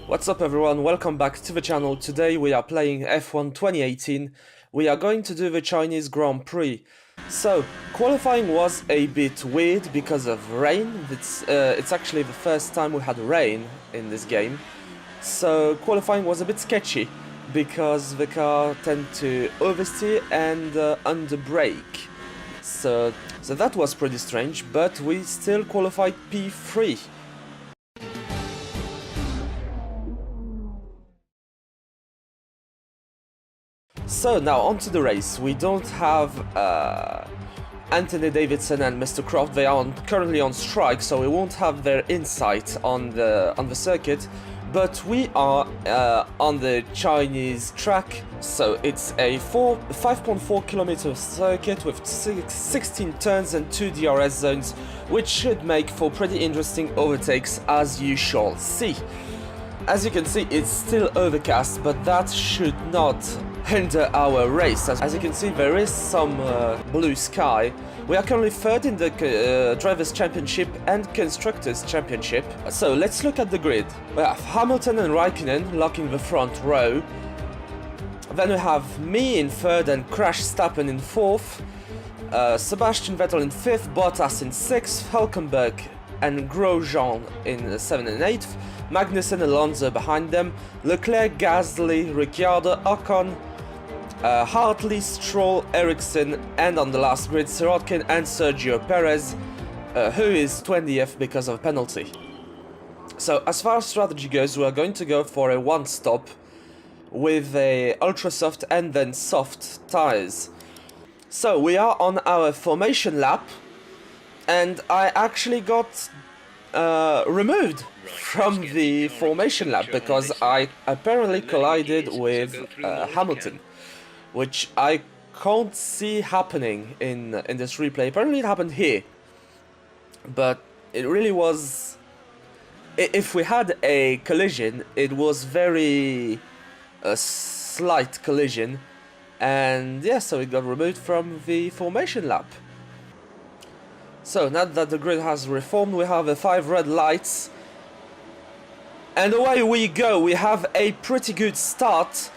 What's up everyone, welcome back to the channel. Today we are playing F1 2018. We are going to do the Chinese Grand Prix. So, qualifying was a bit weird because of rain. It's actually the first time we had rain in this game. So qualifying was a bit sketchy because the car tend to oversteer and under brake. So that was pretty strange, but we still qualified P3. So now onto the race. We don't have Anthony Davidson and Mr. Croft. They are currently on strike, so we won't have their insight on the circuit. But we are on the Chinese track, so it's a 5.4 kilometer circuit with 16 turns and 2 DRS zones, which should make for pretty interesting overtakes, as you shall see. As you can see, it's still overcast, but that should not hinder our race. As you can see, there is some blue sky. We are currently third in the Drivers' Championship and Constructors' Championship. So let's look at the grid. We have Hamilton and Raikkonen locking the front row. Then we have me in third and Crashstappen in fourth. Sebastian Vettel in fifth, Bottas in sixth, Hülkenberg and Grosjean in 7th and 8th, Magnussen, Alonso behind them, Leclerc, Gasly, Ricciardo, Ocon, Hartley, Stroll, Ericsson, and on the last grid, Sirotkin and Sergio Perez, who is 20th because of a penalty. So as far as strategy goes, we are going to go for a one-stop with a ultra soft and then soft tires. So we are on our formation lap, and I actually got removed from the formation lap because I apparently collided with Hamilton, which I can't see happening in this replay. Apparently it happened here, but it really was... If we had a collision, it was very slight collision, and yeah, so it got removed from the formation lap. So now that the grid has reformed, we have the 5 red lights, and away we go. We have a pretty good start,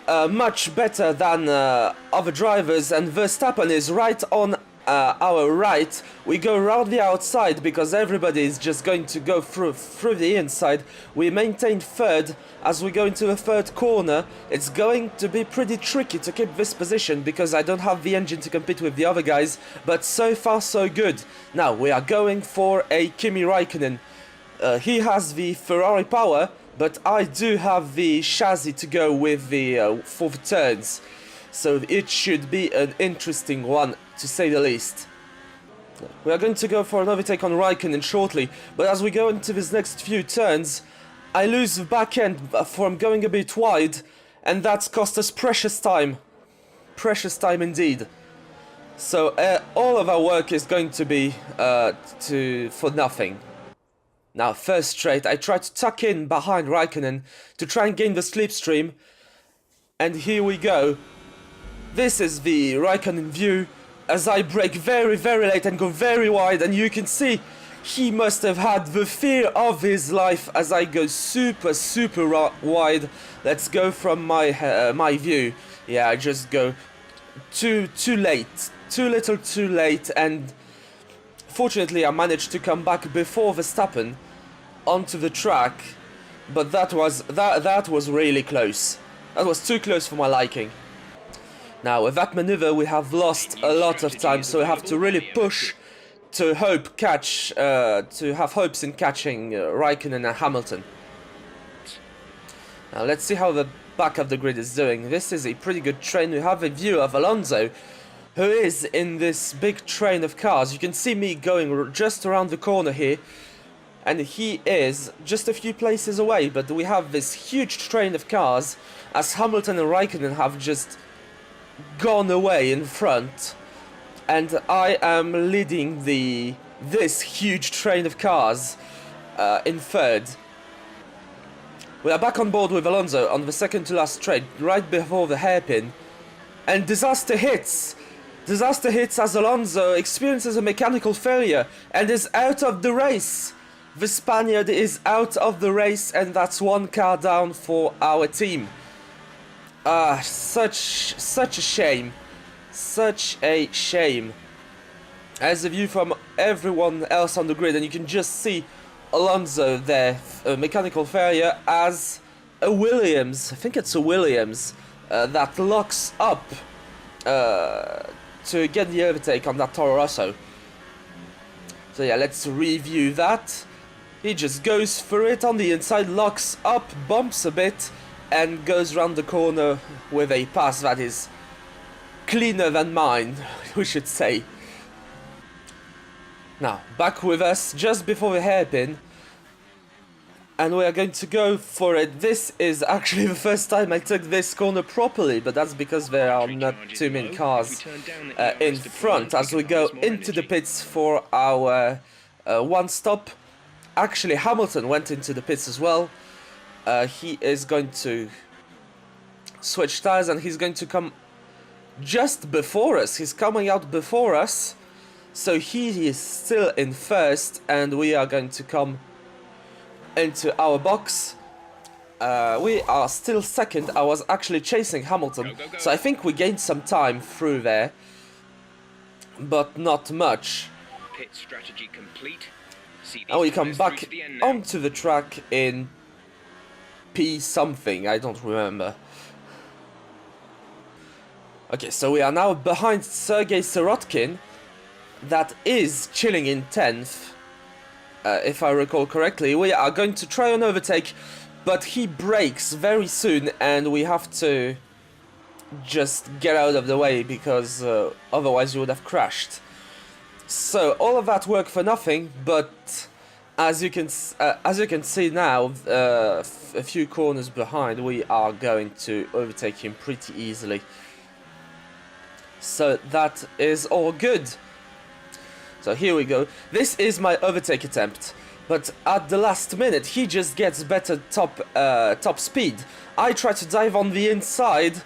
much better than other drivers, and Verstappen is right on our right. We go around the outside because everybody is just going to go through the inside. We maintain third. As we go into the third corner, it's going to be pretty tricky to keep this position because I don't have the engine to compete with the other guys, but so far so good. Now we are going for a Kimi Raikkonen. He has the Ferrari power, but I do have the chassis to go with the for the turns, so it should be an interesting one, to say the least. We are going to go for an overtake on Raikkonen shortly, but as we go into these next few turns, I lose the back end from going a bit wide, and that's cost us precious time. Precious time indeed. So all of our work is going to be for nothing. Now, first straight, I try to tuck in behind Raikkonen to try and gain the slipstream, and here we go. This is the Raikkonen view as I brake very late and go very wide, and you can see he must have had the fear of his life as I go super wide. Let's go from my view. Yeah, I just go too late, too little too late, and fortunately I managed to come back before Verstappen onto the track, but that was really close. That was too close for my liking. Now with that maneuver we have lost a lot of time, so we have to really push to have hopes in catching Raikkonen and Hamilton. Now let's see how the back of the grid is doing. This is a pretty good train. We have a view of Alonso, who is in this big train of cars. You can see me going just around the corner here, and he is just a few places away, but we have this huge train of cars as Hamilton and Raikkonen have just gone away in front, and I am leading this huge train of cars in third. We are back on board with Alonso on the second to last straight, right before the hairpin, and disaster hits. Disaster hits as Alonso experiences a mechanical failure and is out of the race. The Spaniard is out of the race, and that's one car down for our team. Such a shame. Such a shame. As a view from everyone else on the grid, and you can just see Alonso there, mechanical failure, as a Williams, I think it's a Williams, that locks up to get the overtake on that Toro Rosso. So yeah, let's review that. He just goes for it on the inside, locks up, bumps a bit, and goes round the corner with a pass that is cleaner than mine, we should say. Now, back with us just before the hairpin, and we are going to go for it. This is actually the first time I took this corner properly, but that's because there are not too many cars in front as we go into the pits for our one stop. Actually, Hamilton went into the pits as well. He is going to switch tires, and he's going to come just before us. He's coming out before us, so he is still in first, and we are going to come into our box. We are still second. I was actually chasing Hamilton, so I think we gained some time through there, but not much. Pit strategy complete. And we come back onto the track in P something, I don't remember. Okay, so we are now behind Sergei Sirotkin, that is chilling in 10th. If I recall correctly. We are going to try an overtake, but he brakes very soon, and we have to just get out of the way because otherwise you would have crashed. So all of that work for nothing, but as you can see now, a few corners behind, we are going to overtake him pretty easily. So that is all good. So here we go. This is my overtake attempt, but at the last minute he just gets better top speed. I try to dive on the inside,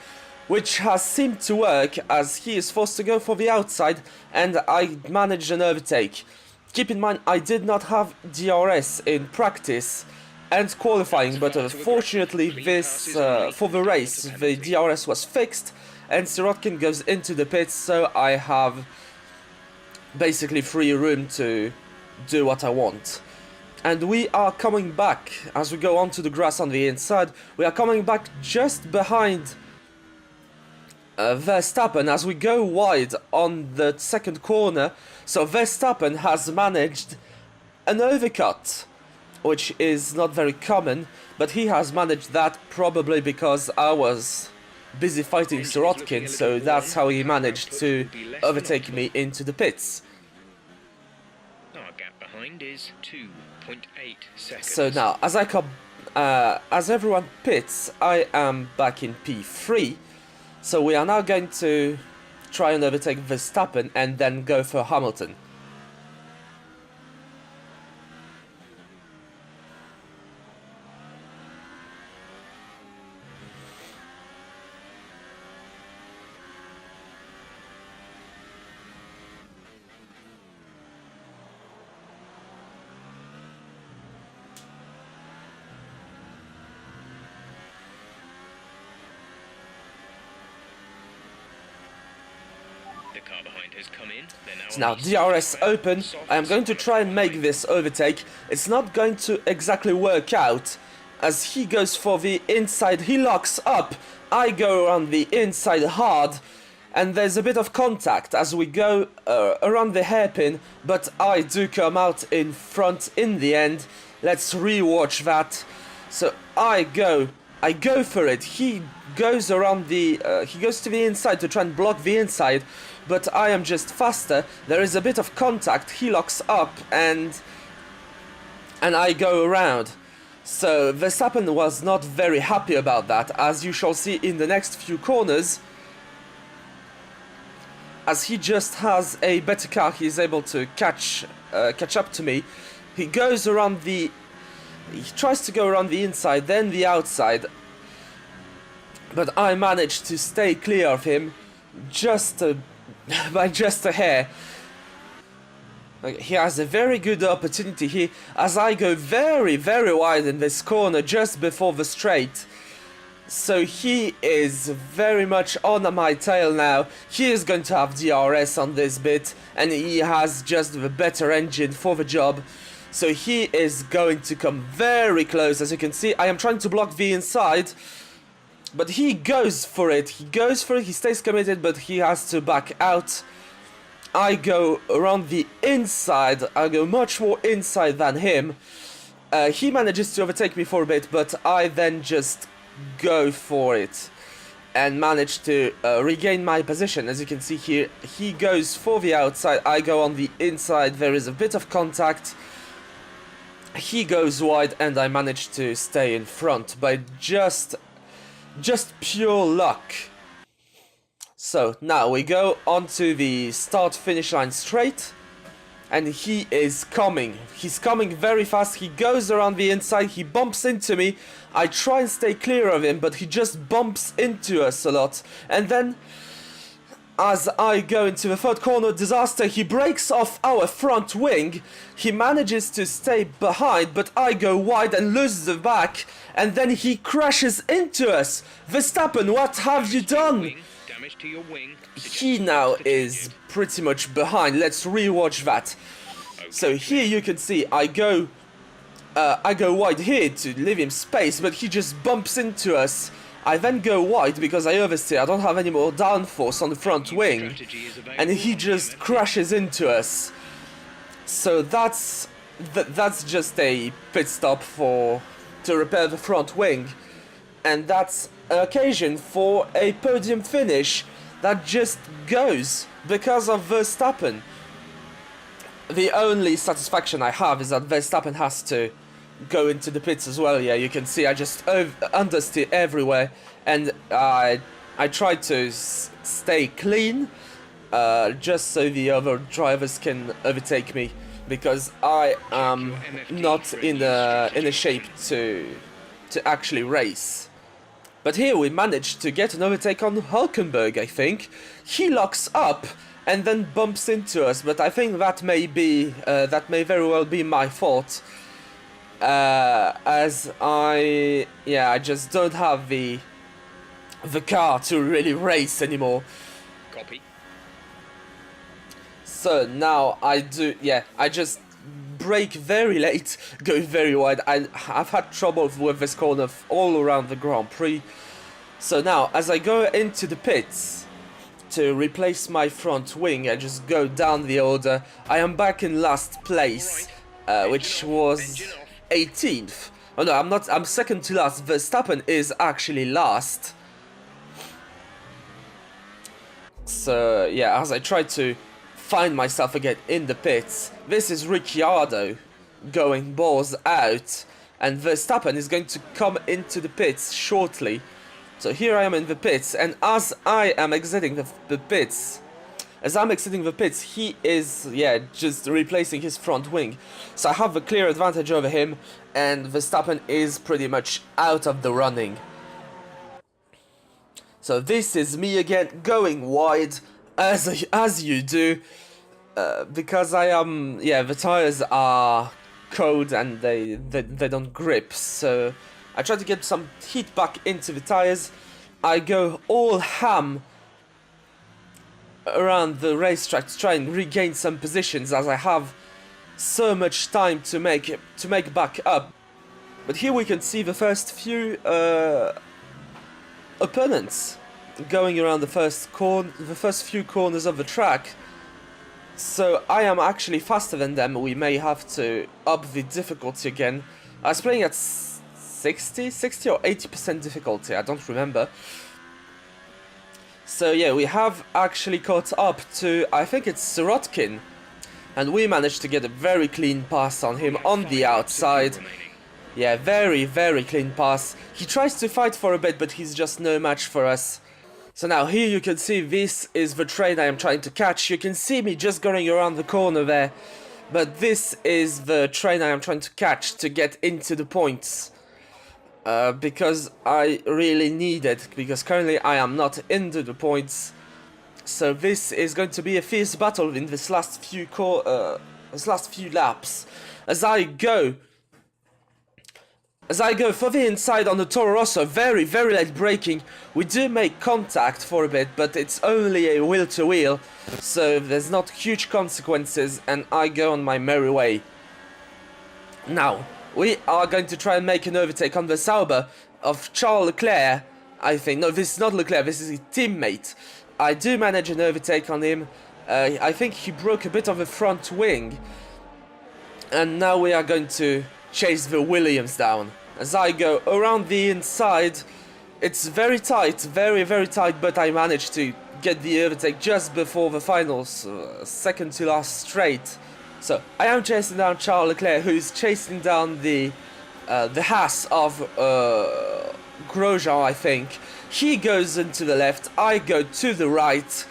which has seemed to work as he is forced to go for the outside, and I managed an overtake. Keep in mind, I did not have DRS in practice and qualifying, but unfortunately this for the race the DRS was fixed, and Sirotkin goes into the pits, so I have basically free room to do what I want. And we are coming back as we go onto the grass on the inside. We are coming back just behind Verstappen as we go wide on the second corner. So Verstappen has managed an overcut, which is not very common, but he has managed that probably because I was busy fighting Sirotkin, so that's how he managed to overtake me into the pits. Our gap behind is 2.8 seconds. So now, as I come, as everyone pits, I am back in P3. So we are now going to try and overtake Verstappen and then go for Hamilton. The car behind has come in. So now DRS open. I am going to try and make this overtake. It's not going to exactly work out as he goes for the inside. He locks up. I go around the inside hard, and there's a bit of contact as we go around the hairpin, but I do come out in front in the end. Let's rewatch that. So I go for it. He goes around the he goes to the inside to try and block the inside, but I am just faster. There is a bit of contact. He locks up, and I go around. So Verstappen was not very happy about that, as you shall see in the next few corners. As he just has a better car, he is able to catch up to me. He goes around the He tries to go around the inside, then the outside, but I managed to stay clear of him just by just a hair. Okay, he has a very good opportunity here as I go very, very wide in this corner just before the straight. So he is very much on my tail now. He is going to have DRS on this bit, and he has just the better engine for the job. So he is going to come very close. As you can see, I am trying to block the inside, but he goes for it. He stays committed, but he has to back out. I go around the inside. I go much more inside than him. He manages to overtake me for a bit, but I then just go for it and manage to regain my position. As you can see here, he goes for the outside, I go on the inside, there is a bit of contact, he goes wide, and I manage to stay in front by just pure luck. So now we go onto the start finish line straight, and he is coming. He's coming very fast. He goes around the inside. He bumps into me. I try and stay clear of him, but he just bumps into us a lot. And then, as I go into the third corner disaster, he breaks off our front wing. He manages to stay behind, but I go wide and lose the back. And then he crashes into us. Verstappen, what have you done? Damage to your wing. He now is pretty much behind. Let's rewatch that. So here you can see I go wide here to leave him space, but he just bumps into us. I then go wide because I oversteer. I don't have any more downforce on the front wing, and he just crashes into us. So that's just a pit stop to repair the front wing, and that's an occasion for a podium finish that just goes because of Verstappen. The only satisfaction I have is that Verstappen has to go into the pits as well. Yeah, you can see I just understeer everywhere, and I try to stay clean just so the other drivers can overtake me, because I am not in a shape to actually race. But here we managed to get an overtake on Hulkenberg, I think. He locks up and then bumps into us, but I think that may very well be my fault. As I just don't have the car to really race anymore. Copy. So now I just brake very late, go very wide. I've had trouble with this corner all around the Grand Prix. So now, as I go into the pits to replace my front wing, I just go down the order. I am back in last place, which was 18th. Oh no, I'm not. I'm second to last. Verstappen is actually last. So yeah, as I try to find myself again in the pits, this is Ricciardo going balls out, and Verstappen is going to come into the pits shortly. So here I am in the pits, and as I am exiting the pits, he is, just replacing his front wing. So I have a clear advantage over him, and Verstappen is pretty much out of the running. So this is me again going wide, as you do, because I am, the tires are cold and they don't grip. So I try to get some heat back into the tires. I go all ham around the racetrack to try and regain some positions, as I have so much time to make back up. But here we can see the first few opponents going around the first few corners of the track. So I am actually faster than them. We may have to up the difficulty again. I was playing at 60 or 80% difficulty, I don't remember. So yeah, we have actually caught up to, I think it's Sirotkin, and we managed to get a very clean pass on him on the outside. Yeah, very, very clean pass. He tries to fight for a bit, but he's just no match for us. So now here you can see this is the train I am trying to catch. You can see me just going around the corner there, but this is the train I am trying to catch to get into the points. Because I really need it, because currently I am not into the points. So this is going to be a fierce battle in this last few few laps. As I go for the inside on the Toro Rosso, very, very late braking. We do make contact for a bit, but it's only a wheel-to-wheel, so there's not huge consequences, and I go on my merry way. Now, we are going to try and make an overtake on the Sauber of Charles Leclerc, I think. No, this is not Leclerc, this is his teammate. I do manage an overtake on him. I think he broke a bit of a front wing. And now we are going to chase the Williams down. As I go around the inside, it's very tight, very, very tight, but I managed to get the overtake just before the finals, second to last straight. So I am chasing down Charles Leclerc, who's chasing down the Haas of Grosjean, I think. He goes into the left, I go to the right,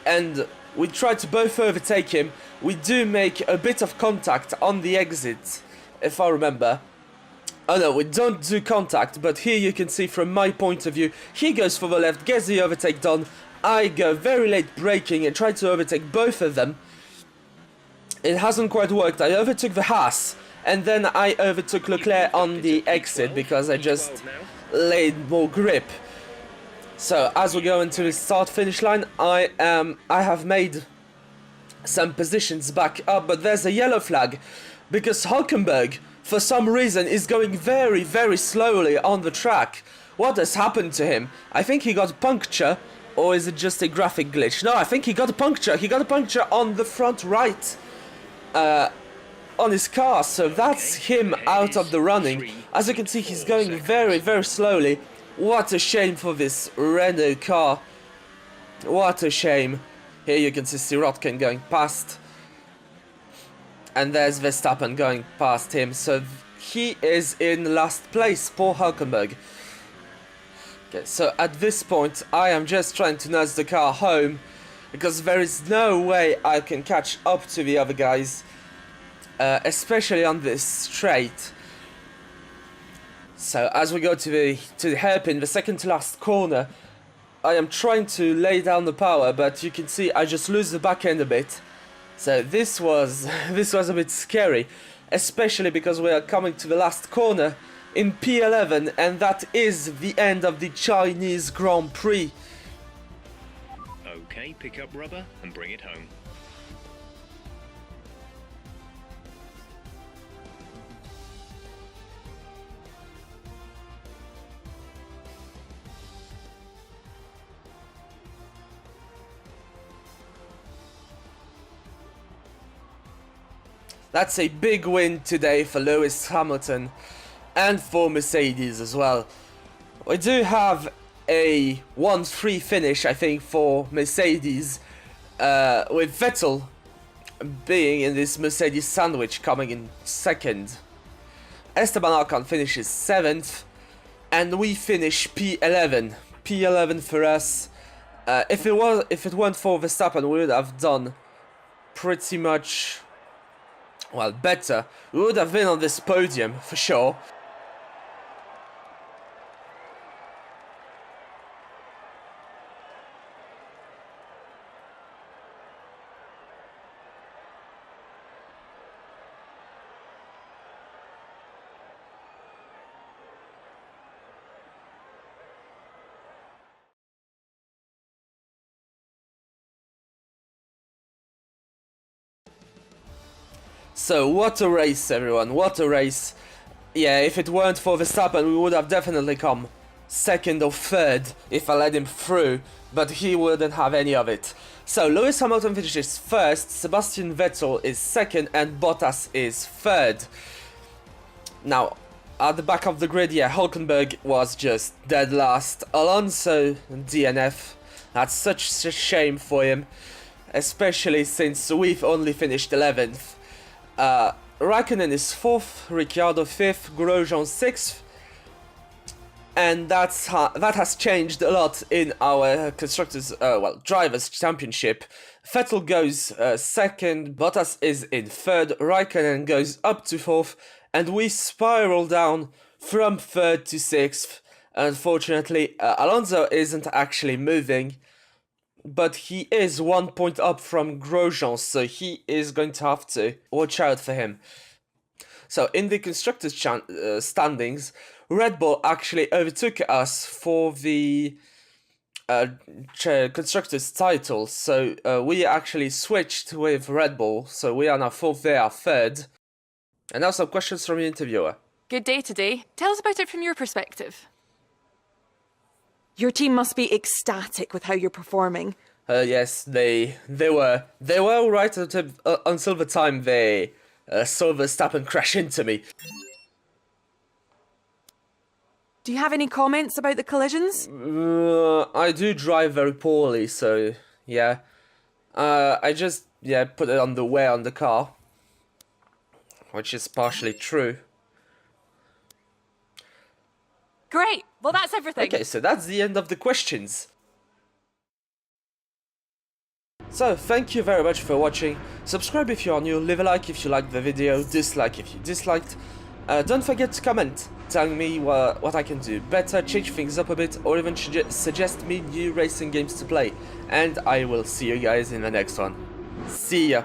and we try to both overtake him. We do make a bit of contact on the exit, if I remember. Oh no, we don't do contact, but here you can see from my point of view, he goes for the left, gets the overtake done. I go very late braking and try to overtake both of them. It hasn't quite worked. I overtook the Haas, and then I overtook Leclerc on the exit because I just laid more grip. So as we go into the start-finish line, I have made some positions back up, but there's a yellow flag because Hulkenberg, for some reason, is going very, very slowly on the track. What has happened to him? I think he got a puncture, or is it just a graphic glitch? No, I think he got a puncture. He got a puncture on the front right on his car, so that's him out of the running. As you can see, he's going very, very slowly. What a shame for this Renault car. What a shame. Here you can see Sirotkin going past. And there's Verstappen going past him. So he is in last place, poor Hulkenberg. Okay, so at this point, I am just trying to nudge the car home, because there is no way I can catch up to the other guys, especially on this straight. So as we go to the hairpin, the second to last corner, I am trying to lay down the power, but you can see I just lose the back end a bit. So this was a bit scary, especially because we are coming to the last corner in P11, and that is the end of the Chinese Grand Prix. Okay, pick up rubber and bring it home. That's a big win today for Lewis Hamilton and for Mercedes as well. We do have a 1-3 finish, I think, for Mercedes, with Vettel being in this Mercedes sandwich, coming in second. Esteban Ocon finishes 7th, and we finish P11. P11 for us. If it weren't for Verstappen, we would have done pretty much, well, better. We would have been on this podium for sure. So, what a race, everyone, what a race. Yeah, if it weren't for Verstappen, we would have definitely come second or third if I let him through, but he wouldn't have any of it. So, Lewis Hamilton finishes first, Sebastian Vettel is second, and Bottas is third. Now, at the back of the grid, yeah, Hulkenberg was just dead last. Alonso, DNF, that's such a shame for him, especially since we've only finished 11th. Raikkonen is 4th, Ricciardo 5th, Grosjean 6th, and that has changed a lot in our drivers championship. Vettel goes 2nd, Bottas is in 3rd, Raikkonen goes up to 4th, and we spiral down from 3rd to 6th. Unfortunately, Alonso isn't actually moving. but he is 1 point up from Grosjean, so he is going to have to watch out for him. So in the constructors' standings, Red Bull actually overtook us for the constructors' title. So we actually switched with Red Bull. So we are now fourth, they are third. And now some questions from the interviewer. Good day today. Tell us about it from your perspective. Your team must be ecstatic with how you're performing. Yes, they were all right until the time they saw Verstappen crash into me. Do you have any comments about the collisions? I do drive very poorly, so yeah. I just put it on the wear on the car, which is partially true. Great. Well, that's everything. Okay, so that's the end of the questions. So, thank you very much for watching. Subscribe if you are new, leave a like if you liked the video, dislike if you disliked. Don't forget to comment, telling me what I can do better, change things up a bit, or even suggest me new racing games to play. And I will see you guys in the next one. See ya!